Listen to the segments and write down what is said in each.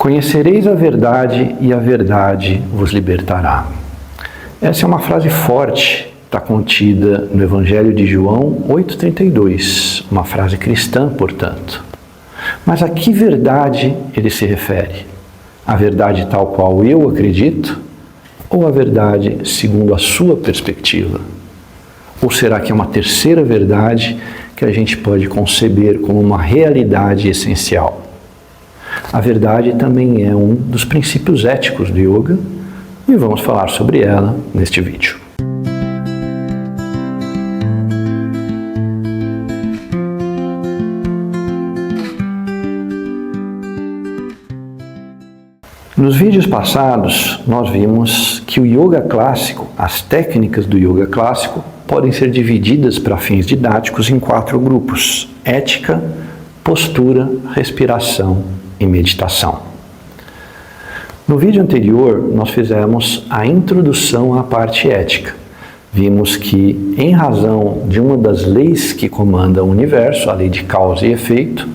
Conhecereis a verdade e a verdade vos libertará. Essa é uma frase forte, está contida no Evangelho de João 8,32, uma frase cristã, portanto. Mas a que verdade ele se refere? A verdade tal qual eu acredito ou a verdade segundo a sua perspectiva? Ou será que é uma terceira verdade que a gente pode conceber como uma realidade essencial? A verdade também é um dos princípios éticos do yoga e vamos falar sobre ela neste vídeo. Nos vídeos passados, nós vimos que o yoga clássico, as técnicas do yoga clássico, podem ser divididas para fins didáticos em 4 grupos: ética, postura, respiração e meditação. No vídeo anterior, nós fizemos a introdução à parte ética. Vimos que, em razão de uma das leis que comanda o universo, a lei de causa e efeito,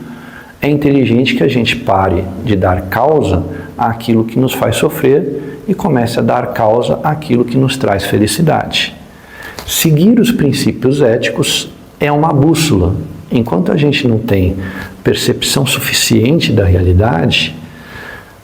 é inteligente que a gente pare de dar causa àquilo que nos faz sofrer e comece a dar causa àquilo que nos traz felicidade. Seguir os princípios éticos é uma bússola. Enquanto a gente não tem percepção suficiente da realidade,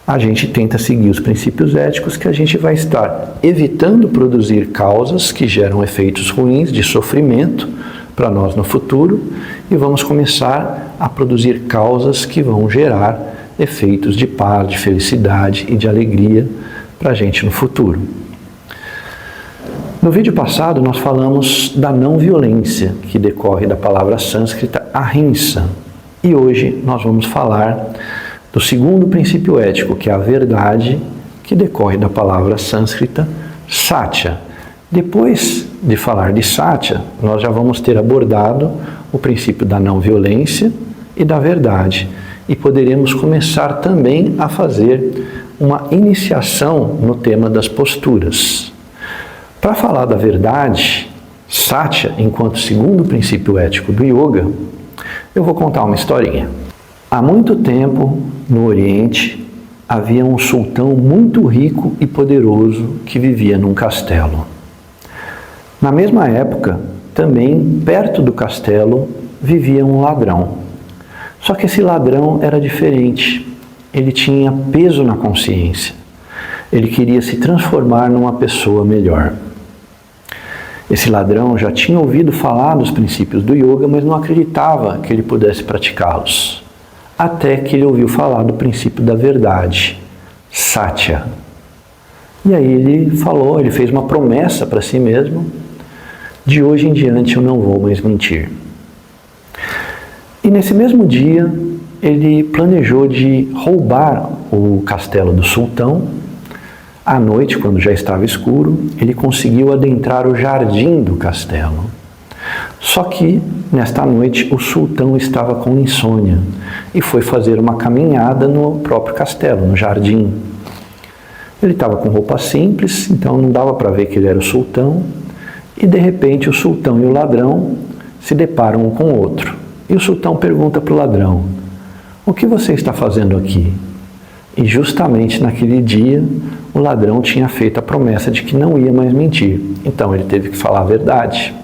a gente tenta seguir os princípios éticos que a gente vai estar evitando produzir causas que geram efeitos ruins de sofrimento para nós no futuro e vamos começar a produzir causas que vão gerar efeitos de paz, de felicidade e de alegria para a gente no futuro. No vídeo passado nós falamos da não violência, que decorre da palavra sânscrita ahimsa, e hoje nós vamos falar do segundo princípio ético, que é a verdade, que decorre da palavra sânscrita satya. Depois de falar de satya, nós já vamos ter abordado o princípio da não violência e da verdade, e poderemos começar também a fazer uma iniciação no tema das posturas. Para falar da verdade, satya, enquanto segundo princípio ético do yoga, eu vou contar uma historinha. Há muito tempo, no Oriente, havia um sultão muito rico e poderoso que vivia num castelo. Na mesma época, também, perto do castelo, vivia um ladrão. Só que esse ladrão era diferente. Ele tinha peso na consciência. Ele queria se transformar numa pessoa melhor. Esse ladrão já tinha ouvido falar dos princípios do yoga, mas não acreditava que ele pudesse praticá-los. Até que ele ouviu falar do princípio da verdade, satya. E aí ele fez uma promessa para si mesmo: de hoje em diante eu não vou mais mentir. E nesse mesmo dia, ele planejou de roubar o castelo do sultão. À noite, quando já estava escuro, ele conseguiu adentrar o jardim do castelo. Só que, nesta noite, o sultão estava com insônia e foi fazer uma caminhada no próprio castelo, no jardim. Ele estava com roupa simples, então não dava para ver que ele era o sultão, e de repente o sultão e o ladrão se deparam um com o outro. E o sultão pergunta para o ladrão: "O que você está fazendo aqui?" E justamente naquele dia, o ladrão tinha feito a promessa de que não ia mais mentir. Então ele teve que falar a verdade.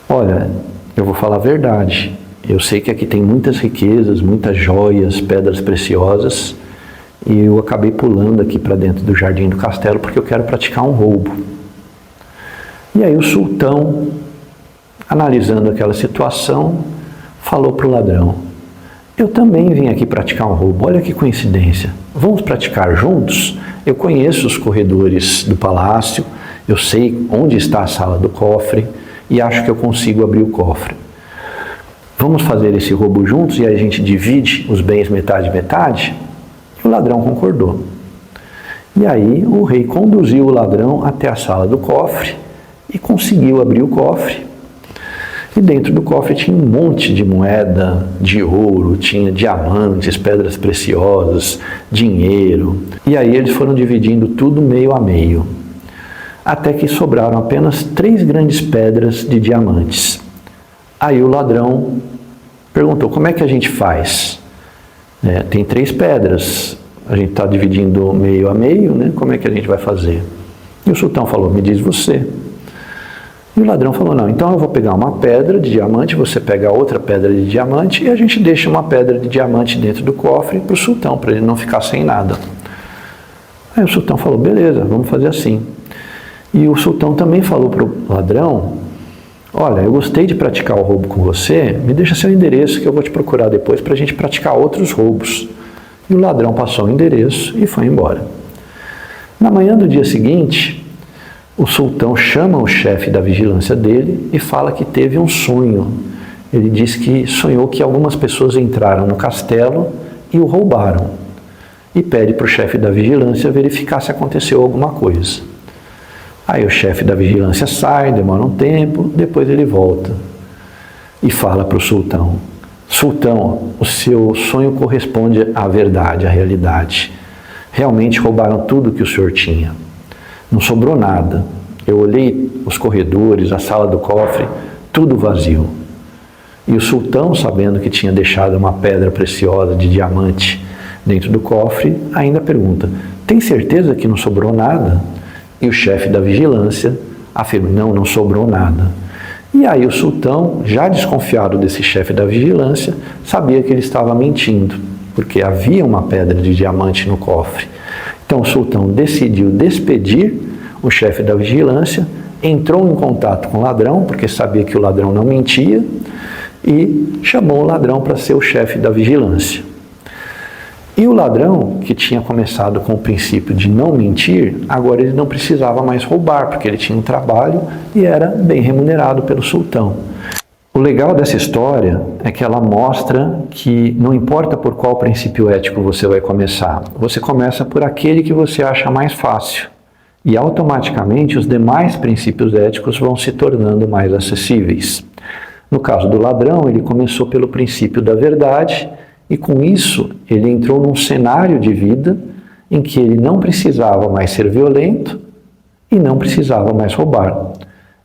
"Olha, eu vou falar a verdade. Eu sei que aqui tem muitas riquezas, muitas joias, pedras preciosas, e eu acabei pulando aqui para dentro do jardim do castelo porque eu quero praticar um roubo." E aí o sultão, analisando aquela situação, falou para o ladrão: "Eu também vim aqui praticar um roubo. Olha que coincidência. Vamos praticar juntos? Eu conheço os corredores do palácio, eu sei onde está a sala do cofre e acho que eu consigo abrir o cofre. Vamos fazer esse roubo juntos e aí a gente divide os bens metade metade?" E o ladrão concordou. E aí o rei conduziu o ladrão até a sala do cofre e conseguiu abrir o cofre. E dentro do cofre tinha um monte de moeda de ouro, tinha diamantes, pedras preciosas, dinheiro. E aí eles foram dividindo tudo meio a meio. Até que sobraram apenas 3 grandes pedras de diamantes. Aí o ladrão perguntou: "Como é que a gente faz?" Tem 3 pedras, a gente está dividindo meio a meio, né? Como é que a gente vai fazer? E o sultão falou, me diz você. E o ladrão falou, não, então eu vou pegar uma pedra de diamante, você pega outra pedra de diamante e a gente deixa uma pedra de diamante dentro do cofre para o sultão, para ele não ficar sem nada. Aí o sultão falou, beleza, vamos fazer assim. E o sultão também falou para o ladrão, olha, eu gostei de praticar o roubo com você, me deixa seu endereço que eu vou te procurar depois para a gente praticar outros roubos. E o ladrão passou o endereço e foi embora. Na manhã do dia seguinte, o sultão chama o chefe da vigilância dele e fala que teve um sonho. Ele diz que sonhou que algumas pessoas entraram no castelo e o roubaram. E pede para o chefe da vigilância verificar se aconteceu alguma coisa. Aí o chefe da vigilância sai, demora um tempo, depois ele volta e fala para o sultão, sultão, o seu sonho corresponde à verdade, à realidade. Realmente roubaram tudo que o senhor tinha. Não sobrou nada. Eu olhei os corredores, a sala do cofre, tudo vazio. E o sultão, sabendo que tinha deixado uma pedra preciosa de diamante dentro do cofre, ainda pergunta, tem certeza que não sobrou nada? E o chefe da vigilância afirma, não sobrou nada. E aí o sultão, já desconfiado desse chefe da vigilância, sabia que ele estava mentindo, porque havia uma pedra de diamante no cofre. Então o sultão decidiu despedir o chefe da vigilância, entrou em contato com o ladrão, porque sabia que o ladrão não mentia, e chamou o ladrão para ser o chefe da vigilância. E o ladrão, que tinha começado com o princípio de não mentir, agora ele não precisava mais roubar, porque ele tinha um trabalho e era bem remunerado pelo sultão. O legal dessa história é que ela mostra que não importa por qual princípio ético você vai começar, você começa por aquele que você acha mais fácil. E automaticamente os demais princípios éticos vão se tornando mais acessíveis. No caso do ladrão, ele começou pelo princípio da verdade, e com isso ele entrou num cenário de vida em que ele não precisava mais ser violento e não precisava mais roubar.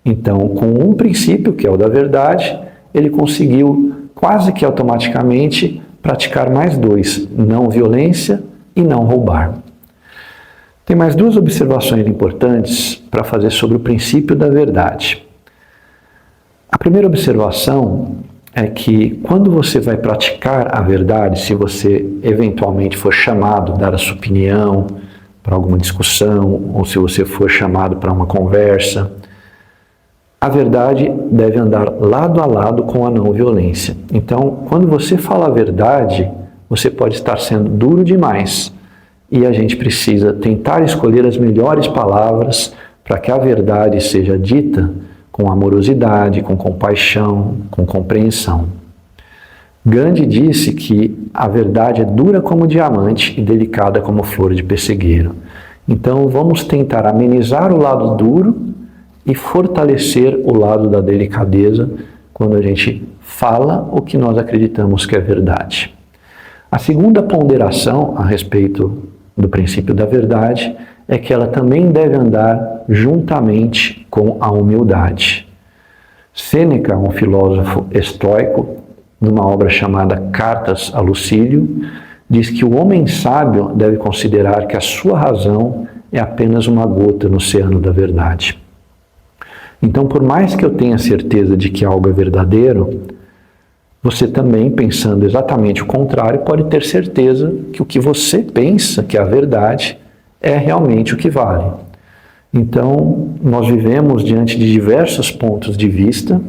Então, com um princípio, que é o da verdade, ele conseguiu quase que automaticamente praticar mais 2, não violência e não roubar. Tem mais 2 observações importantes para fazer sobre o princípio da verdade. A primeira observação é que quando você vai praticar a verdade, se você eventualmente for chamado a dar a sua opinião para alguma discussão, ou se você for chamado para uma conversa, a verdade deve andar lado a lado com a não violência. Então, quando você fala a verdade, você pode estar sendo duro demais, e a gente precisa tentar escolher as melhores palavras para que a verdade seja dita com amorosidade, com compaixão, com compreensão. Gandhi disse que a verdade é dura como diamante e delicada como flor de pessegueiro. Então vamos tentar amenizar o lado duro e fortalecer o lado da delicadeza quando a gente fala o que nós acreditamos que é verdade. A segunda ponderação a respeito do princípio da verdade é que ela também deve andar juntamente com a humildade. Sêneca, um filósofo estoico, numa obra chamada Cartas a Lucílio, diz que o homem sábio deve considerar que a sua razão é apenas uma gota no oceano da verdade. Então, por mais que eu tenha certeza de que algo é verdadeiro, você também, pensando exatamente o contrário, pode ter certeza que o que você pensa que é a verdade é realmente o que vale. Então, nós vivemos diante de diversos pontos de vista.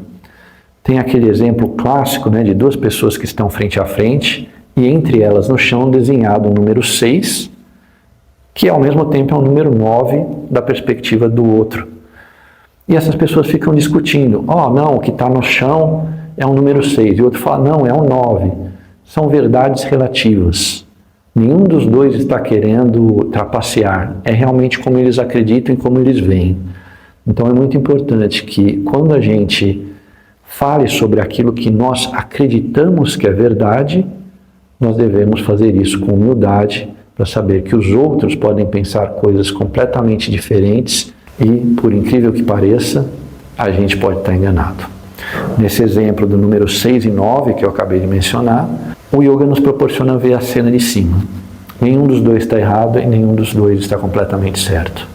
Tem aquele exemplo clássico, de 2 pessoas que estão frente a frente e entre elas no chão desenhado um número 6, que ao mesmo tempo é um número 9 da perspectiva do outro. E essas pessoas ficam discutindo, não, o que está no chão é um número 6, e o outro fala, não, é um 9. São verdades relativas. Nenhum dos dois está querendo trapacear. É realmente como eles acreditam e como eles veem. Então é muito importante que quando a gente fale sobre aquilo que nós acreditamos que é verdade, nós devemos fazer isso com humildade, para saber que os outros podem pensar coisas completamente diferentes e, por incrível que pareça, a gente pode estar enganado. Nesse exemplo do número 6 e 9 que eu acabei de mencionar, o yoga nos proporciona ver a cena de cima. Nenhum dos dois está errado e nenhum dos dois está completamente certo.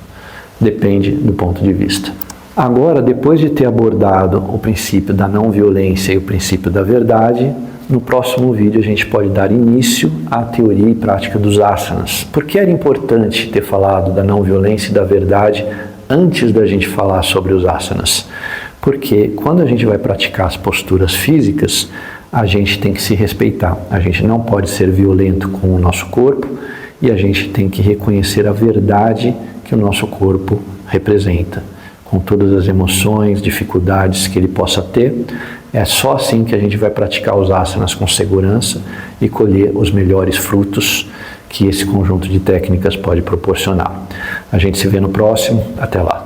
Depende do ponto de vista. Agora, depois de ter abordado o princípio da não violência e o princípio da verdade, no próximo vídeo a gente pode dar início à teoria e prática dos asanas. Por que era importante ter falado da não violência e da verdade antes da gente falar sobre os asanas? Porque quando a gente vai praticar as posturas físicas, a gente tem que se respeitar. A gente não pode ser violento com o nosso corpo e a gente tem que reconhecer a verdade que o nosso corpo representa, com todas as emoções, dificuldades que ele possa ter. É só assim que a gente vai praticar os asanas com segurança e colher os melhores frutos que esse conjunto de técnicas pode proporcionar. A gente se vê no próximo. Até lá.